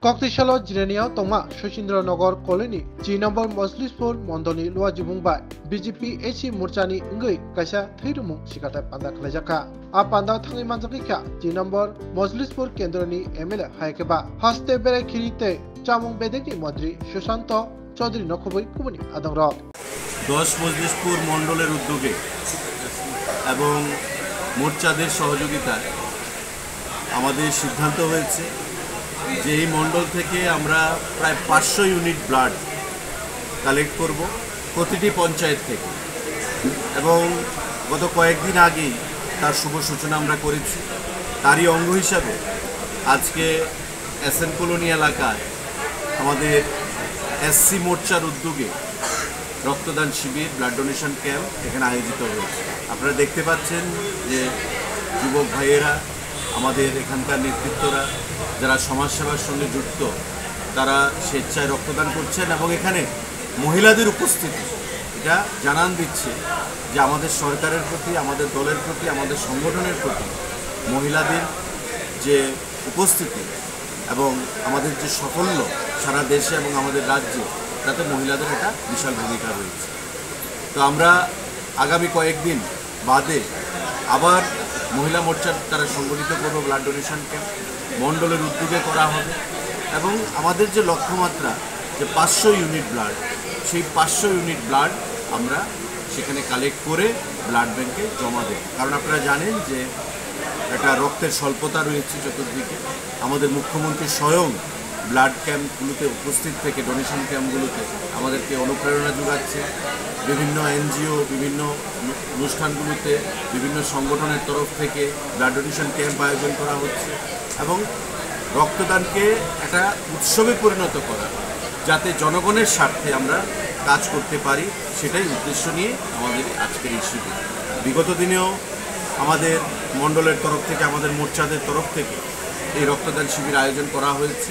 Koktisalo Jirenia Toma Shushindranagor Colony G number Moslispur Mondoli Lua Jibungbai BJP AC Murchani Ngui Kasha Thirumung Shikata Panda Klajaka A Panda Tangi Manzakika G number Moslispur Kendrani Emile Haikeba Haste Bere Kirite Chamung Bedeki Madri Shushanto Chaudhry Nokoboi Kumuni Adamra 10 Majlishpur মণ্ডলের উদ্যোগে এবং মোর্চাদের সহযোগিতায় আমাদের সিদ্ধান্ত হয়েছে যে এই মণ্ডল থেকে আমরা প্রায় 500 ইউনিট ব্লাড কালেক্ট করব প্রতিটি পঞ্চায়েত থেকে এবং গত কয়েকদিন আগেই তার শুভ সূচনা আমরা করেছি। তারই অঙ্গ হিসাবে আজকে এসএন কলোনি এলাকায় আমাদের এসসি মোর্চার উদ্যোগে রক্তদান শিবির ব্লাড ডোনেশন ক্যাম্প এখানে আয়োজিত হয়েছে। আপনারা দেখতে পাচ্ছেন যে যুবক ভাইয়েরা আমাদের এখানকার নেতৃত্বরা যারা সমাজসেবার সঙ্গে যুক্ত তারা স্বেচ্ছায় রক্তদান করছেন এবং এখানে মহিলাদের উপস্থিতি এটা জানান দিচ্ছে যে আমাদের সরকারের প্রতি, আমাদের দলের প্রতি, আমাদের সংগঠনের প্রতি মহিলাদের যে উপস্থিতি এবং আমাদের যে সাফল্য সারা দেশে এবং আমাদের রাজ্যে তাতে মহিলাদের একটা বিশাল ভূমিকা রয়েছে। তো আমরা আগামী কয়েকদিন বাদে আবার মহিলা মোর্চার তারা সংগঠিত করব ব্লাড ডোনেশন ক্যাম্প মণ্ডলের উদ্যোগে করা হবে এবং আমাদের যে লক্ষ্যমাত্রা যে 500 ইউনিট ব্লাড, সেই 500 ইউনিট ব্লাড আমরা সেখানে কালেক্ট করে ব্লাড ব্যাংকে জমা দেব। কারণ আপনারা জানেন যে একটা রক্তের স্বল্পতা রয়েছে চতুর্দিকে। আমাদের মুখ্যমন্ত্রী স্বয়ং ব্লাড ক্যাম্পগুলোতে উপস্থিত থেকে ডোনেশন ক্যাম্পগুলোতে আমাদেরকে অনুপ্রেরণা যোগাচ্ছে। বিভিন্ন এনজিও, বিভিন্ন অনুষ্ঠানগুলোতে বিভিন্ন সংগঠনের তরফ থেকে ব্লাড ডোনেশন ক্যাম্প আয়োজন করা হচ্ছে এবং রক্তদানকে একটা উৎসবে পরিণত করা, যাতে জনগণের স্বার্থে আমরা কাজ করতে পারি, সেটাই উদ্দেশ্য নিয়ে আমাদের আজকের এই শিবির। বিগত দিনেও আমাদের মণ্ডলের তরফ থেকে, আমাদের মোর্চাদের তরফ থেকে এই রক্তদান শিবির আয়োজন করা হয়েছে।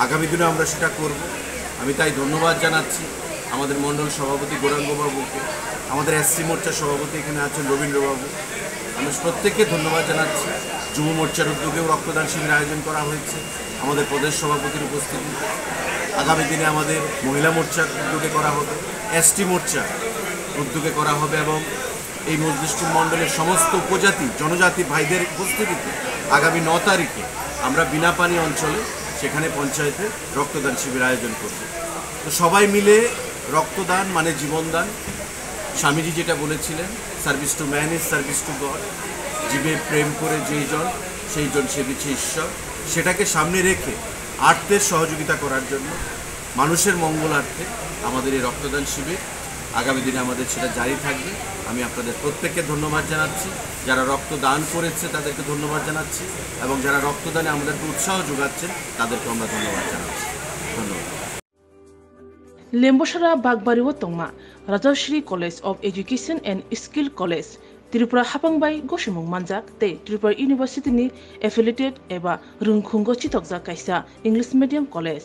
আগামী দিনে আমরা সেটা করব। আমি তাই ধন্যবাদ জানাচ্ছি আমাদের মণ্ডল সভাপতি গৌরাঙ্গবাবুকে, আমাদের এসসি মোর্চার সভাপতি এখানে আছেন রবীন্দ্রবাবু। আমি প্রত্যেককে ধন্যবাদ জানাচ্ছি। যুব মোর্চার উদ্যোগেও রক্তদান শিবির আয়োজন করা হয়েছে আমাদের প্রদেশ সভাপতির উপস্থিতিতে। আগামী দিনে আমাদের মহিলা মোর্চার উদ্যোগে করা হবে, এসটি মোর্চা উদ্যোগে করা হবে এবং এই মজলিসপুর মণ্ডলের সমস্ত উপজাতি জনজাতি ভাইদের উপস্থিতিতে আগামী 9 তারিখে আমরা বিনাপানি অঞ্চলে সেখানে পঞ্চায়েতে রক্তদান শিবির আয়োজন করব। তো সবাই মিলে রক্তদান মানে জীবনদান। স্বামীজি যেটা বলেছিলেন, service to man is service to god. জীবে প্রেম করে যেই জন সেই জন সেবিছে ঈশ্বর। সেটাকে সামনে রেখে আর্থের সহযোগিতা করার জন্য, মানুষের মঙ্গলার্থে আমাদের এই রক্তদান শিবির আগামী দিনে আমাদের সেটা জারি থাকবে। আমি আপনাদের প্রত্যেককে ধন্যবাদ জানাচ্ছি। যারা রক্তদান করেছে তাদেরকে ধন্যবাদ জানাচ্ছি এবং যারা রক্তদানে আমাদেরকে উৎসাহ যোগাচ্ছেন তাদেরকে আমরা ধন্যবাদ জানাচ্ছি। ধন্যবাদ। লেম্বসরা বাগবাড়িও তংমা Rajshree college of education and skill college Tripura हापांबाई गसिमुं मानजाक ते त्रिपुरा यूनिवर्सिटीनि एफिलिएटेड एबा रुंखुंगो चितकजा कायसा इंग्लिश मीडियम कलेज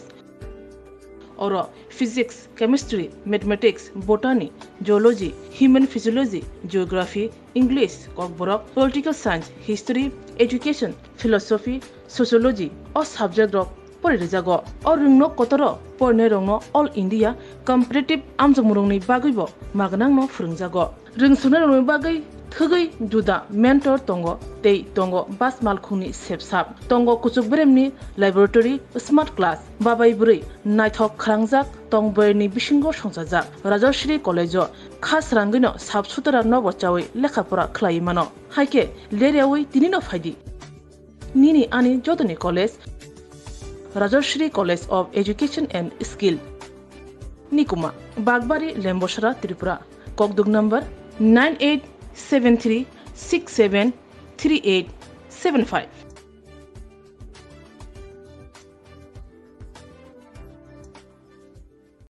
और physics, chemistry, mathematics, botany, geology, human physiology, geography, English, Kokborok, political science, history, education, philosophy, sociology और सब्जेक्ट रक परिरेजागो और रुंगनो कतरो परने रंगनो ऑल इंडिया कम्पिटिटिव आमजमुरुंनि बागैबो मागनांनो फोरोंजागो रोंसुनो रंगनि बागै थगै जुदा मेंटर तंगो तै तंगो बास मालखुनि सेबसाब तंगो कुचुक ब्रेमनि लैबोरेटरी स्मार्ट क्लास बाबाई बुरै नायथक खालांजाक तंबयनि बिसिंगो संजाजाक राजश्री कलेजो खास रांगैनो साबसुतरा नबचावै लेखाफोरा खलायमानो हायके लेरेवै तिनिनो फायदि निनि आनि जदनि college Rajshree college of education and skill निकुमा बागबारी लेम्बसरा त्रिपुरा ककदुग नंबर 9873673875